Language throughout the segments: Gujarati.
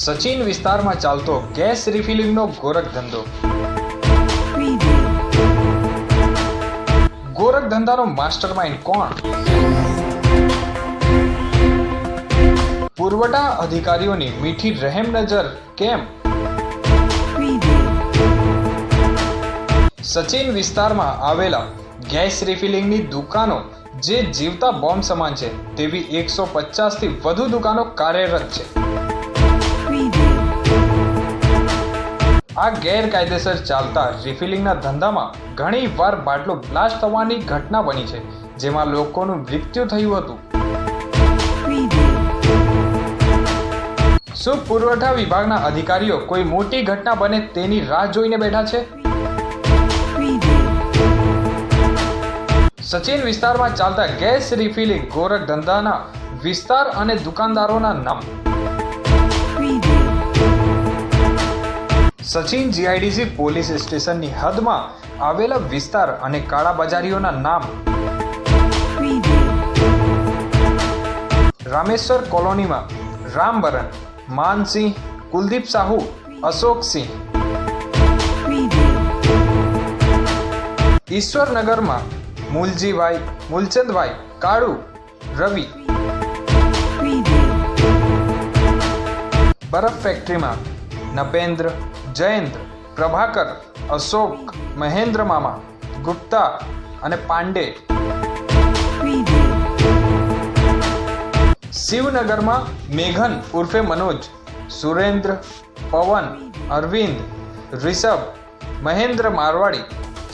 સચિન વિસ્તારમાં ચાલતો ગેસ રિફિલિંગનો ગોરખ ધંધો. ગોરખ ધંધાનો માસ્ટરમાઇન્ડ કોણ? પુરવઠા અધિકારીઓની મીઠી રહેમ નજર કેમ? સચિન વિસ્તારમાં આવેલા ગેસ રિફિલિંગની દુકાનો જે જીવતા બોમ્બ સમાન છે તેવી 150 થી વધુ દુકાનો કાર્યરત છે. આ ગેરકાયદેસર ચાલતા રિફિલિંગના ધંધામાં ઘણી વાર બાટલો બ્લાસ્ટ થવાની ઘટના બની છે, જેમાં લોકોનું મૃત્યુ થયું હતું. શું પુરવઠા વિભાગના અધિકારીઓ કોઈ મોટી ઘટના બને તેની રાહ જોઈને બેઠા છે? સચિન વિસ્તારમાં ચાલતા ગેસ રિફિલિંગ ગોરખ ધંધાના વિસ્તાર અને દુકાનદારોના નામ. સચિન જીઆઈડીસી પોલીસ સ્ટેશનની હદમાં આવેલા વિસ્તાર અને કાળા બજારીઓના નામ. રામેશ્વર કોલોનીમાં રામબરન, માનસિંહ, કુલદીપ સાહુ, અશોકસિંહ. ઈશ્વરનગરમાં મૂલજીભાઈ, મૂલચંદભાઈ, કાળુ, રવિ. બરફ ફેક્ટરીમાં નપેન્દ્ર, જયેન્દ્ર, પ્રભાકર, અશોક, મહેન્દ્ર મામા, ગુપ્તા અને પાંડે. શિવનગરમાં મેઘન ઉર્ફે મનોજ, સુરેન્દ્ર, પવન, અરવિંદ, રિષભ, મહેન્દ્ર મારવાડી,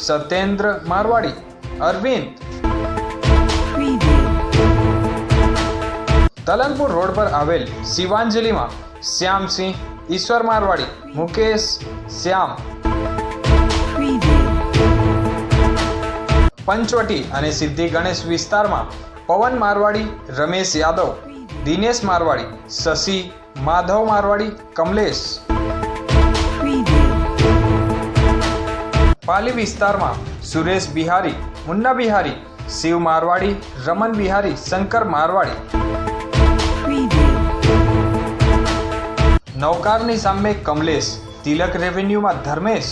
સત્યેન્દ્ર મારવાડી, અરવિંદ. તલંગપુર રોડ પર આવેલ શિવાંજલિમાં શ્યામસિંહ, ઈશ્વર મારવાડી, મુકેશ, શ્યામ. પંચવટી અને સિદ્ધિ ગણેશ વિસ્તારમાં પવન મારવાડી, રમેશ યાદવ, દિનેશ મારવાડી, શશી, માધવ મારવાડી, કમલેશ. પાલી વિસ્તારમાં સુરેશ બિહારી, મુન્ના બિહારી, શિવ મારવાડી, રમન બિહારી, શંકર મારવાડી. નૌકારની સામે કમલેશ, તિલક રેવન્યુમાં ધર્મેશ.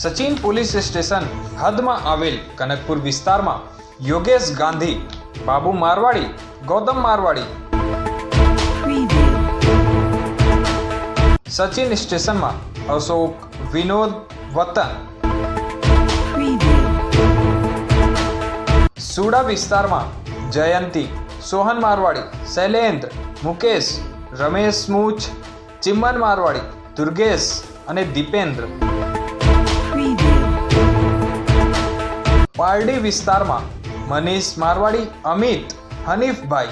સચિન પોલીસ સ્ટેશન હદમાં આવેલ કનકપુર વિસ્તારમાં યોગેશ ગાંધી, બાબુ મારવાડી, ગૌતમ મારવાડી. સચિન સ્ટેશનમાં અશોક, વિનોદ, વતન. સુડા વિસ્તારમાં જયંતી, સોહન મારવાડી, શૈલેન્દ્ર, મુકેશ, રમેશ મૂચ, ચિમન મારવાડી, દુર્ગેશ અને દીપેન્દ્ર. પારડી વિસ્તારમાં મનીષ મારવાડી, અમિત, હનીફભાઈ.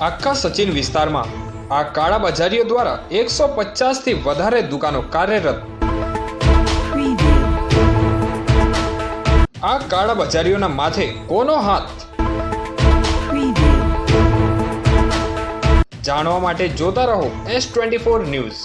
આખા સચિન વિસ્તારમાં આ કાળા બજારીઓ દ્વારા 150 થી વધારે દુકાનો કાર્યરત. આ કાળા બજારીઓના માથે કોનો હાથ? જાણવા માટે જોતા રહો S24 ન્યૂઝ.